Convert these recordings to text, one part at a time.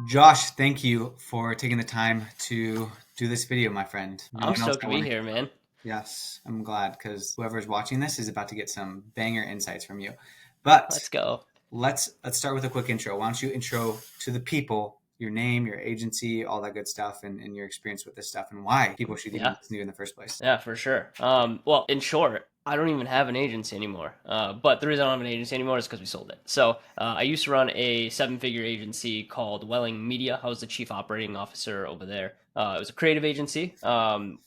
Josh, thank you for taking the time to do this video, my friend. No I'm one else stoked I to be want to. here, man. Yes, I'm glad because whoever's watching this is about to get some banger insights from you. But Let's go. let's start with a quick intro. Why don't you intro to the people your name, your agency, all that good stuff, and your experience with this stuff, and why people should even Yeah, listen to you in the first place. yeah, for sure. Well, in short, I don't even have an agency anymore. But the reason I don't have an agency anymore is because we sold it. So I used to run a seven-figure agency called Welling Media. I was the chief operating officer over there. It was a creative agency,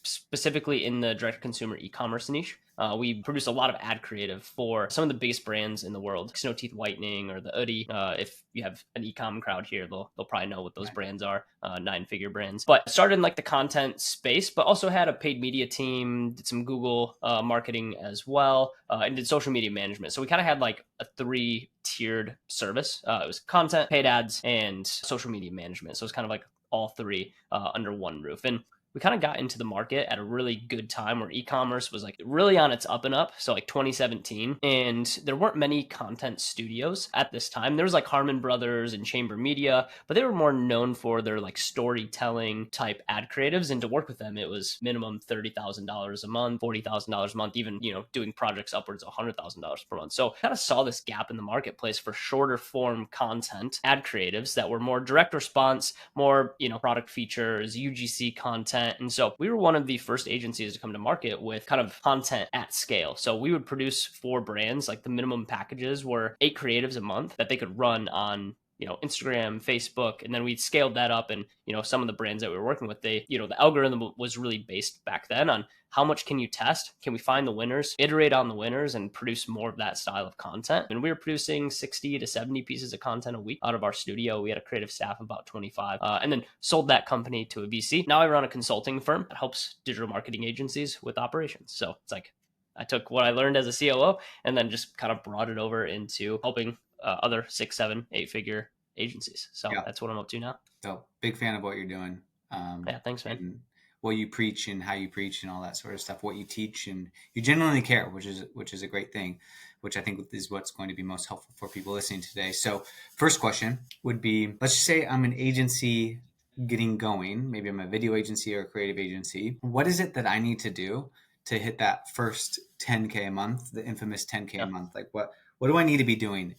specifically in the direct-to-consumer e-commerce niche. We produce a lot of ad creative for some of the biggest brands in the world, Snow Teeth Whitening or the Oodie. If you have an e-com crowd here, they'll probably know what those Right. brands are, nine-figure brands. But started in like the content space, but also had a paid media team, did some Google marketing as well, and did social media management. So we kind of had like a three-tiered service. It was content, paid ads, and social media management. So it's kind of like all three under one roof. And we kind of got into the market at a really good time where e-commerce was like really on its up and up. So like 2017, and there weren't many content studios at this time. There was like Harmon Brothers and Chamber Media, but they were more known for their like storytelling type ad creatives. And to work with them, it was minimum $30,000 a month, $40,000 a month, even doing projects upwards of $100,000 per month. So kind of saw this gap in the marketplace for shorter form content ad creatives that were more direct response, more product features, UGC content. And so we were one of the first agencies to come to market with kind of content at scale. So we would produce for brands, like the minimum packages were 8 creatives a month that they could run on Instagram, Facebook, and then we scaled that up. And some of the brands that we were working with, the algorithm was really based back then on how much can you test? Can we find the winners, iterate on the winners, and produce more of that style of content? And we were producing 60 to 70 pieces of content a week out of our studio. We had a creative staff of about 25, and then sold that company to a VC. Now I run a consulting firm that helps digital marketing agencies with operations. So it's like I took what I learned as a COO and then just kind of brought it over into helping other 6, 7, 8 figure agencies. So Yeah. that's what I'm up to now. So big fan of what you're doing, Yeah, thanks, man. and what you preach and how you preach and all that sort of stuff. What you teach and you genuinely care, which is a great thing, which I think is what's going to be most helpful for people listening today. So, first question would be: let's just say I'm an agency getting going. Maybe I'm a video agency or a creative agency. What is it that I need to do to hit that first 10K a month, the infamous 10K a Yeah. month? Like what do I need to be doing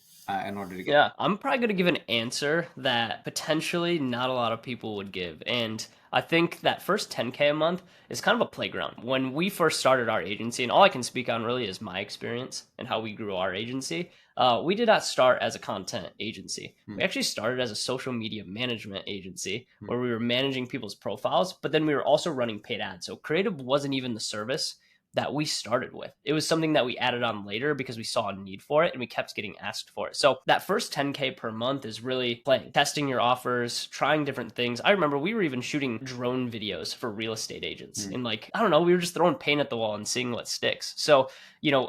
in order to get Yeah, I'm probably going to give an answer that potentially not a lot of people would give. And I think that first 10K a month is kind of a playground. When we first started our agency, and all I can speak on really is my experience and how we grew our agency, we did not start as a content agency. there? We actually started as a social media management agency Hmm. where we were managing people's profiles, but then we were also running paid ads. So creative wasn't even the service that we started with. It was something that we added on later because we saw a need for it and we kept getting asked for it. So that first 10K per month is really playing, testing your offers, trying different things. I remember we were even shooting drone videos for real estate agents. Hmm. And like, I don't know, we were just throwing paint at the wall and seeing what sticks. So,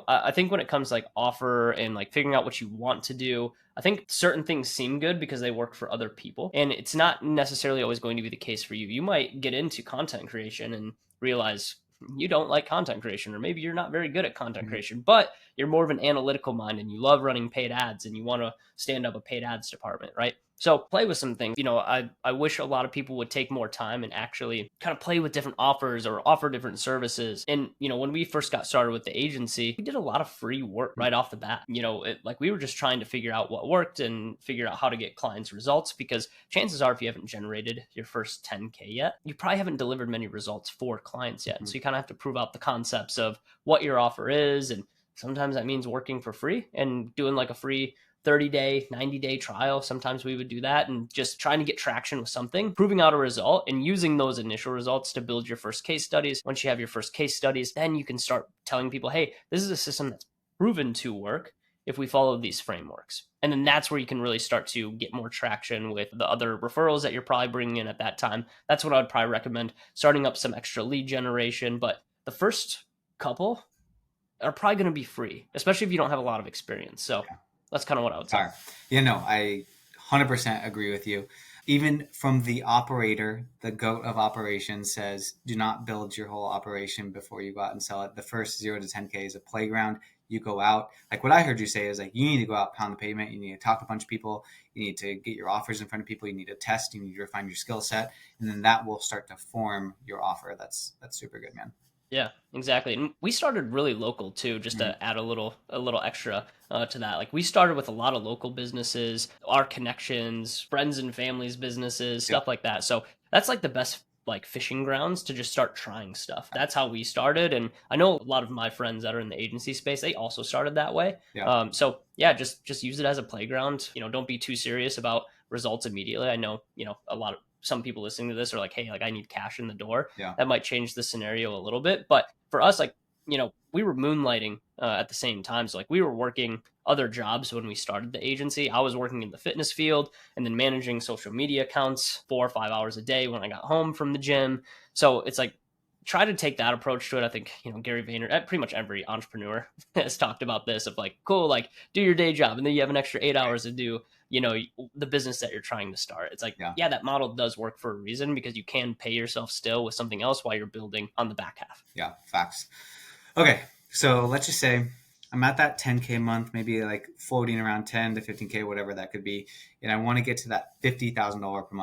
I think when it comes to like offer and like figuring out what you want to do, I think certain things seem good because they work for other people. And it's not necessarily always going to be the case for you. You might get into content creation and realize you don't like content creation, or maybe you're not very good at content Hmm. creation, but you're more of an analytical mind and you love running paid ads and you want to stand up a paid ads department, right? So play with some things. I wish a lot of people would take more time and actually kind of play with different offers or offer different services. And, when we first got started with the agency, we did a lot of free work right off the bat. Like we were just trying to figure out what worked and figure out how to get clients results, because chances are if you haven't generated your first 10K yet, you probably haven't delivered many results for clients yet. Hmm. So you kind of have to prove out the concepts of what your offer is. And sometimes that means working for free and doing like a free 30-day, 90-day trial. Sometimes we would do that and just trying to get traction with something, proving out a result and using those initial results to build your first case studies. Once you have your first case studies, then you can start telling people, hey, this is a system that's proven to work if we follow these frameworks. And then that's where you can really start to get more traction with the other referrals that you're probably bringing in at that time. That's what I would probably recommend, starting up some extra lead generation. But the first couple are probably going to be free, especially if you don't have a lot of experience. So that's kind of what I would say. Sorry. I 100% agree with you. Even from the operator, the goat of operations says, do not build your whole operation before you go out and sell it. The first 0 to 10K is a playground. you go out. Like what I heard you say is like, you need to go out, pound the pavement. You need to talk to a bunch of people. You need to get your offers in front of people. You need to test. You need to refine your skill set, and then that will start to form your offer. That's super good, man. Yeah, exactly. And we started really local too, just Mhm. to add a little extra to that. Like we started with a lot of local businesses, our connections, friends and families businesses, Yep. stuff like that. So that's like the best like fishing grounds to just start trying stuff. That's how we started, and I know a lot of my friends that are in the agency space, they also started that way. Yeah. So yeah, just use it as a playground. Don't be too serious about results immediately. I know, a lot of some people listening to this are like, hey, like I need cash in the door. Yeah. That might change the scenario a little bit. But for us, like, we were moonlighting at the same time. So, like, we were working other jobs when we started the agency. I was working in the fitness field and then managing social media accounts 4 or 5 hours a day when I got home from the gym. So, it's like, try to take that approach to it. I think, Gary Vayner, pretty much every entrepreneur has talked about this of like, cool, like, do your day job and then you have an extra 8 hours to do the business that you're trying to start. It's like, Yeah. yeah, that model does work for a reason because you can pay yourself still with something else while you're building on the back half. Yeah. Facts. Okay. So let's just say I'm at that 10K month, maybe like floating around 10 to 15K, whatever that could be. And I want to get to that $50,000 per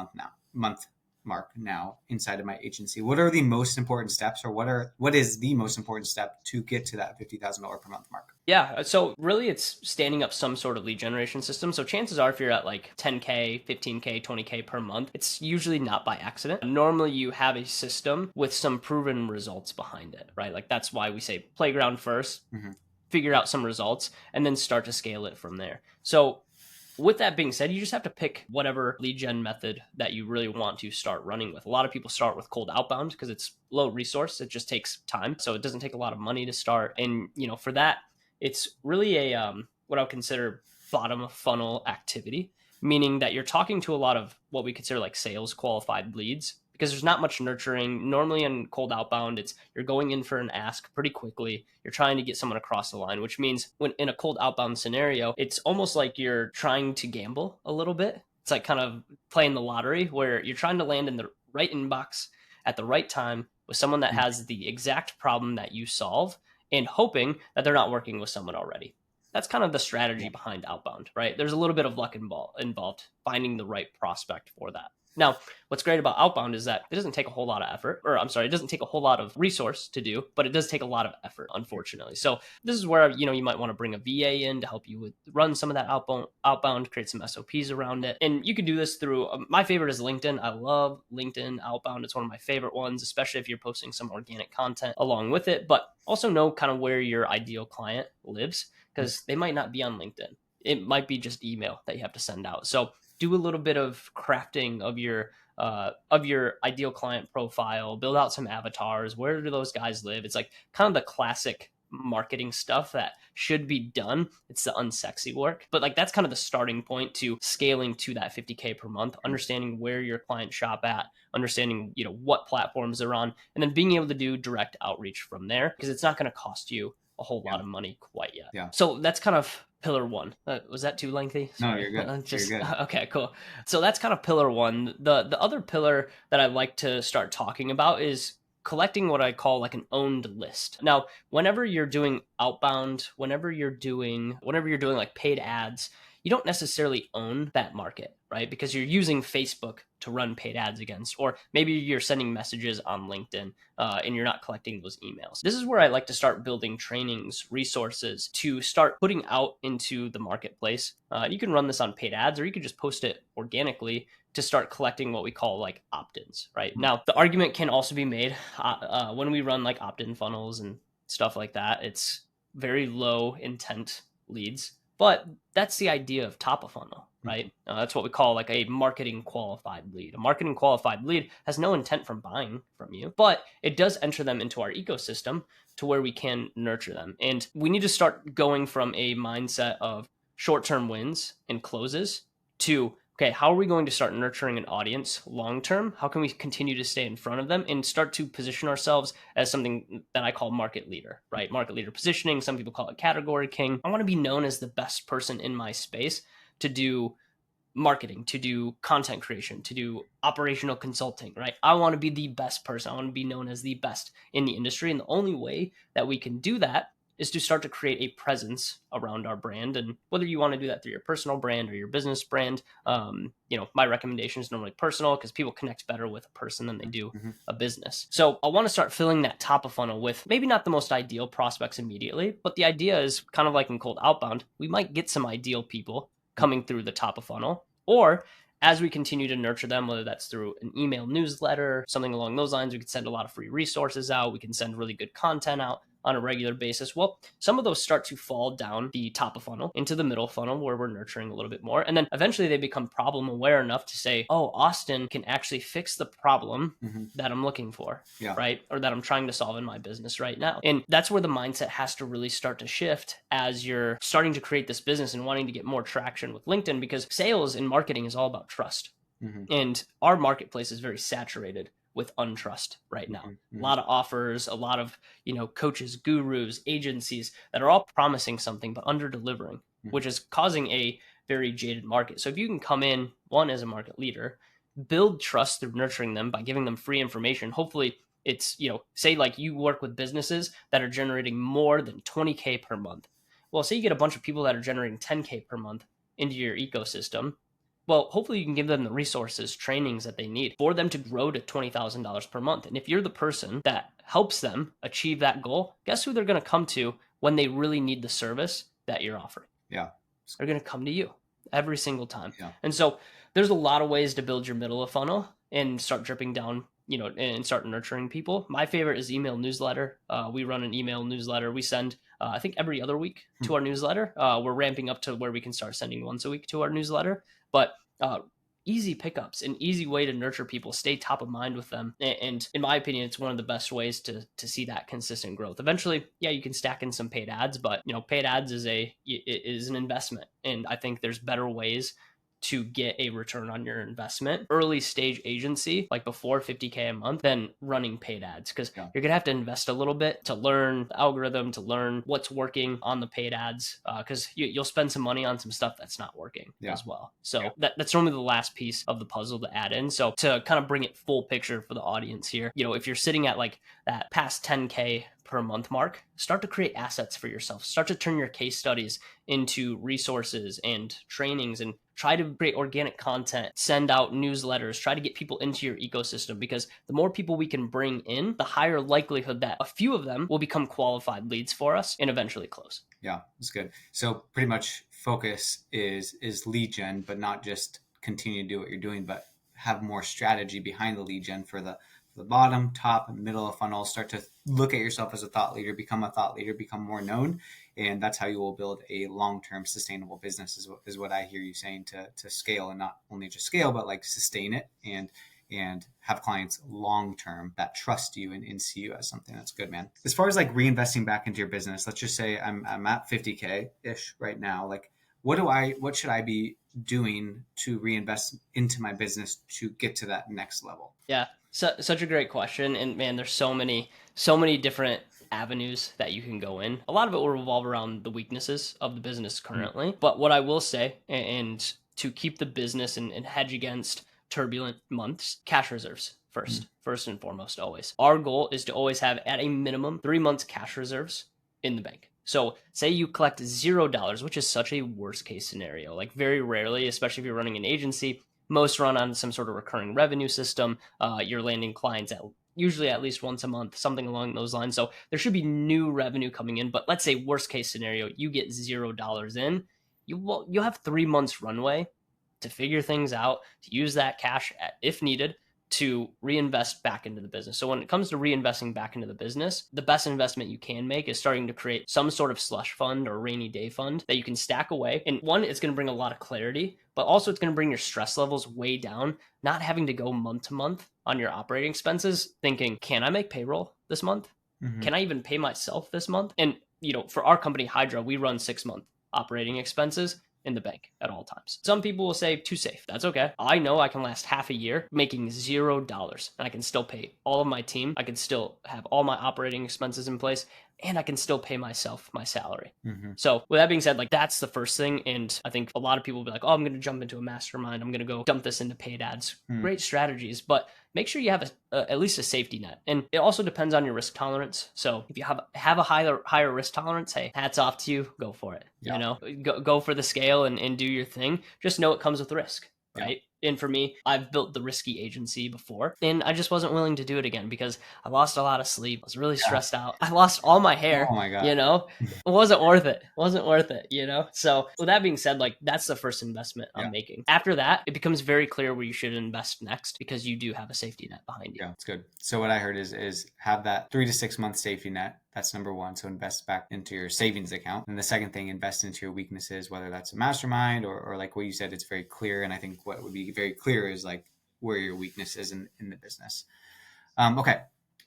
month mark now inside of my agency. What are the most important steps, or what is the most important step to get to that $50,000 per month mark? Yeah, so really it's standing up some sort of lead generation system. So chances are if you're at like 10K, 15K, 20K per month, it's usually not by accident. Normally you have a system with some proven results behind it, right? Like that's why we say playground first, Mm-hmm. figure out some results, and then start to scale it from there. So with that being said, you just have to pick whatever lead gen method that you really want to start running with. A lot of people start with cold outbound because it's low resource. It just takes time. So it doesn't take a lot of money to start. And, for that, it's really a what I would consider bottom of funnel activity, meaning that you're talking to a lot of what we consider like sales qualified leads because there's not much nurturing. Normally in cold outbound, it's you're going in for an ask pretty quickly. You're trying to get someone across the line, which means when in a cold outbound scenario, it's almost like you're trying to gamble a little bit. It's like kind of playing the lottery where you're trying to land in the right inbox at the right time with someone that has the exact problem that you solve and hoping that they're not working with someone already. That's kind of the strategy Yeah. behind outbound, right? There's a little bit of luck involved finding the right prospect for that. Now, what's great about outbound is that it doesn't take a whole lot of effort, or I'm sorry, it doesn't take a whole lot of resource to do, but it does take a lot of effort, unfortunately. So this is where you might want to bring a VA in to help you with run some of that outbound, create some SOPs around it, and you can do this through. My favorite is LinkedIn. I love LinkedIn outbound. It's one of my favorite ones, especially if you're posting some organic content along with it. But also know kind of where your ideal client lives because they might not be on LinkedIn. It might be just email that you have to send out. So do a little bit of crafting of your ideal client profile, build out some avatars. Where do those guys live? It's like kind of the classic marketing stuff that should be done. It's the unsexy work, but like that's kind of the starting point to scaling to that 50K per month, understanding where your clients shop at, understanding what platforms they're on, and then being able to do direct outreach from there because it's not going to cost you a whole Yeah. lot of money quite yet. Yeah. So that's kind of pillar one. Was that too lengthy? No, Sorry. you're good. Just You're good. okay, cool. So that's kind of pillar one. The other pillar that I like to start talking about is collecting what I call like an owned list. Now, whenever you're doing outbound, whenever you're doing like paid ads, you don't necessarily own that market, right? Because you're using Facebook to run paid ads against, or maybe you're sending messages on LinkedIn and you're not collecting those emails. This is where I like to start building trainings, resources to start putting out into the marketplace. You can run this on paid ads, or you could just post it organically to start collecting what we call like opt-ins, right? Now, the argument can also be made when we run like opt-in funnels and stuff like that. It's very low intent leads, but that's the idea of top of funnel, right? That's what we call like a marketing qualified lead. A marketing qualified lead has no intent from buying from you, but it does enter them into our ecosystem to where we can nurture them. And we need to start going from a mindset of short-term wins and closes to, okay, how are we going to start nurturing an audience long term? How can we continue to stay in front of them and start to position ourselves as something that I call market leader, right? Market leader positioning. Some people call it category king. I want to be known as the best person in my space to do marketing, to do content creation, to do operational consulting, right? I want to be the best person. I want to be known as the best in the industry. And the only way that we can do that is to start to create a presence around our brand. And whether you want to do that through your personal brand or your business brand, my recommendation is normally personal because people connect better with a person than they do Mm-hmm. a business. So I want to start filling that top of funnel with maybe not the most ideal prospects immediately, but the idea is kind of like in cold outbound, we might get some ideal people coming through the top of funnel, or as we continue to nurture them, whether that's through an email newsletter, something along those lines, we can send a lot of free resources out. We can send really good content out on a regular basis. Well, some of those start to fall down the top of funnel into the middle funnel where we're nurturing a little bit more. And then eventually they become problem aware enough to say, oh, Austin can actually fix the problem that I'm looking for, right? Or that I'm trying to solve in my business right now. And that's where the mindset has to really start to shift as you're starting to create this business and wanting to get more traction with LinkedIn, because sales and marketing is all about trust. And our marketplace is very saturated with untrust right now. A lot of offers, a lot of, coaches, gurus, agencies that are all promising something but under delivering, which is causing a very jaded market. So if you can come in, one, as a market leader, build trust through nurturing them by giving them free information. Hopefully it's, say like you work with businesses that are generating more than 20K per month. Well, say you get a bunch of people that are generating 10K per month into your ecosystem. Well, hopefully you can give them the resources, trainings that they need for them to grow to $20,000 per month. And if you're the person that helps them achieve that goal, guess who they're going to come to when they really need the service that you're offering? Yeah. They're going to come to you every single time. Yeah. And so there's a lot of ways to build your middle of funnel and start dripping down, and start nurturing people. My favorite is email newsletter. We run an email newsletter. We send, I think, every other week to our newsletter. We're ramping up to where we can start sending once a week to our newsletter. But easy pickups, an easy way to nurture people, stay top of mind with them. And in my opinion, it's one of the best ways to see that consistent growth. Eventually, yeah, you can stack in some paid ads, but paid ads is an investment. And I think there's better ways to get a return on your investment, early stage agency, like before 50K a month, than running paid ads. Because you're going to have to invest a little bit to learn the algorithm, to learn what's working on the paid ads, because you'll spend some money on some stuff that's not working as well. So that's normally the last piece of the puzzle to add in. So to kind of bring it full picture for the audience here, if you're sitting at like that past 10K per month mark, start to create assets for yourself. Start to turn your case studies into resources and trainings, and try to create organic content, send out newsletters, try to get people into your ecosystem, because the more people we can bring in, the higher likelihood that a few of them will become qualified leads for us and eventually close. Yeah, that's good. So pretty much focus is lead gen, but not just continue to do what you're doing, but have more strategy behind the lead gen for the bottom, top, and middle of funnel. Start to look at yourself as a thought leader, become more known. And that's how you will build a long-term sustainable business is what I hear you saying, to scale, and not only just scale, but like sustain it and have clients long-term that trust you and see you as something that's good, man. As far as like reinvesting back into your business, let's just say I'm at 50K ish right now. Like what should I be doing to reinvest into my business to get to that next level? Yeah. Such a great question. And man, there's so many different avenues that you can go in. A lot of it will revolve around the weaknesses of the business currently. But what I will say, and to keep the business and hedge against turbulent months, cash reserves first and foremost, always. Our goal is to always have at a minimum 3 months cash reserves in the bank. So say you collect $0, which is such a worst case scenario. Like very rarely, especially if you're running an agency, most run on some sort of recurring revenue system. You're landing clients usually at least once a month, something along those lines. So there should be new revenue coming in. But let's say worst case scenario, you get $0 in, you'll have 3 months runway to figure things out, to use that cash if needed to reinvest back into the business. So when it comes to reinvesting back into the business, the best investment you can make is starting to create some sort of slush fund or rainy day fund that you can stack away. And one, it's going to bring a lot of clarity, but also it's going to bring your stress levels way down, not having to go month to month on your operating expenses, thinking, can I make payroll this month? Can I even pay myself this month? And, for our company, Hydra, we run 6-month operating expenses in the bank at all times. Some people will say too safe. That's okay. I know I can last half a year making $0 and I can still pay all of my team. I can still have all my operating expenses in place, and I can still pay myself my salary. So with that being said, like that's the first thing. And I think a lot of people will be like, oh, I'm going to jump into a mastermind. I'm going to go dump this into paid ads. Great strategies. But make sure you have at least a safety net. And it also depends on your risk tolerance. So if you have a higher risk tolerance, hey, hats off to you, go for it. Yeah. You know, go for the scale and do your thing. Just know it comes with risk, Yeah. right? And for me, I've built the risky agency before, and I just wasn't willing to do it again because I lost a lot of sleep. I was really stressed out. I lost all my hair, Oh my God. you know? It wasn't worth it. It wasn't worth it, you know? So with that being said, like that's the first investment I'm making. After that, it becomes very clear where you should invest next because you do have a safety net behind you. Yeah, it's good. So what I heard is have that 3 to 6 month safety net. That's number one. So invest back into your savings account. And the second thing, invest into your weaknesses, whether that's a mastermind or like what you said, it's very clear. And I think what would be very clear is like where your weakness is in the business. Okay.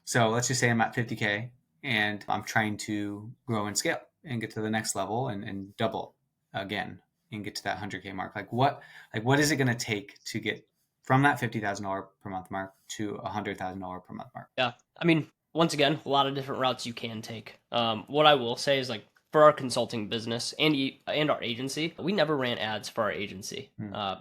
So let's just say I'm at 50K and I'm trying to grow and scale and get to the next level and double again and get to that 100K mark. Like what is it going to take to get from that $50,000 per month mark to $100,000 per month mark? Yeah. I mean, once again, a lot of different routes you can take. What I will say is like for our consulting business and our agency, we never ran ads for our agency.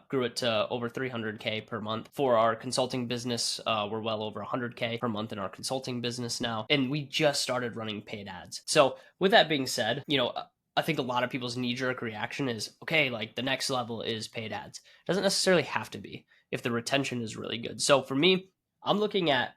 Grew it to over 300K per month. For our consulting business, we're well over 100K per month in our consulting business now. And we just started running paid ads. So with that being said, you know, I think a lot of people's knee-jerk reaction is, okay, like the next level is paid ads. It doesn't necessarily have to be if the retention is really good. So for me, I'm looking at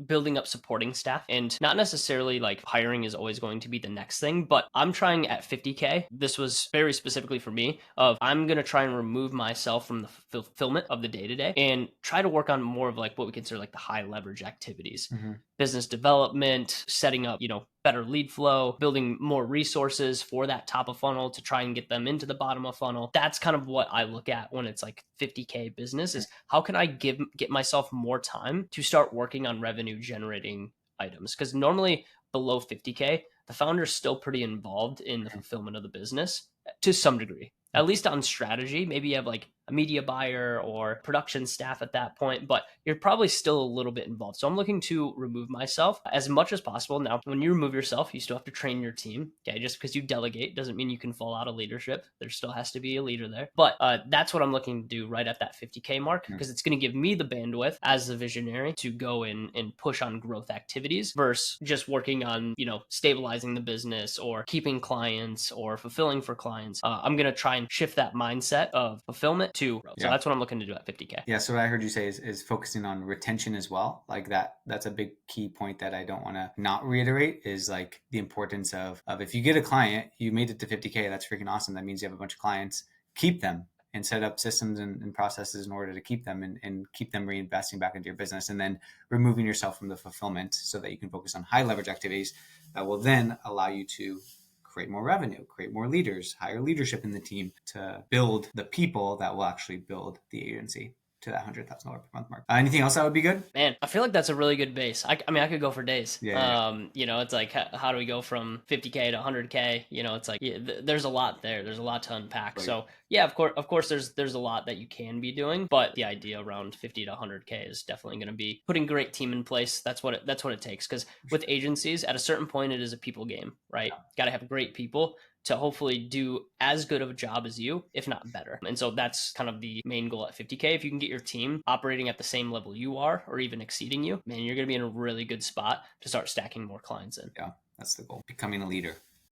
building up supporting staff and not necessarily like hiring is always going to be the next thing, but I'm trying at 50K. This was very specifically for me of I'm going to try and remove myself from the fulfillment of the day to day and try to work on more of like what we consider like the high leverage activities. Business development, setting up, you know, better lead flow, building more resources for that top of funnel to try and get them into the bottom of funnel. That's kind of what I look at when it's like 50K business is how can I get myself more time to start working on revenue generating items? Because normally below 50K, the founder's still pretty involved in the fulfillment of the business to some degree. At least on strategy, maybe you have like a media buyer or production staff at that point, but you're probably still a little bit involved. So I'm looking to remove myself as much as possible. Now, when you remove yourself, you still have to train your team. Okay, just because you delegate doesn't mean you can fall out of leadership. There still has to be a leader there. But that's what I'm looking to do right at that 50K mark because it's going to give me the bandwidth as the visionary to go in and push on growth activities versus just working on, you know, stabilizing the business or keeping clients or fulfilling for clients. I'm going to try and shift that mindset of fulfillment to growth. So that's what I'm looking to do at 50K. Yeah. So what I heard you say is focusing on retention as well. Like that's a big key point that I don't want to not reiterate is like the importance of if you get a client, you made it to 50K, that's freaking awesome. That means you have a bunch of clients, keep them and set up systems and processes in order to keep them and keep them reinvesting back into your business and then removing yourself from the fulfillment so that you can focus on high leverage activities that will then allow you to create more revenue, create more leaders, hire leadership in the team to build the people that will actually build the agency to that $100,000 per month mark. Anything else that would be good? Man, I feel like that's a really good base. I mean, I could go for days. Yeah. You know, it's like, how do we go from 50K to 100K? You know, it's like, there's a lot there. There's a lot to unpack. Right. So yeah, of course, there's a lot that you can be doing, but the idea around 50 to 100K is definitely going to be putting great team in place. That's what it takes. Because with agencies, at a certain point, it is a people game, right? Got to have great people to hopefully do as good of a job as you, if not better. And so that's kind of the main goal at 50K. If you can get your team operating at the same level you are, or even exceeding you, man, you're going to be in a really good spot to start stacking more clients in. Yeah, that's the goal. Becoming a leader.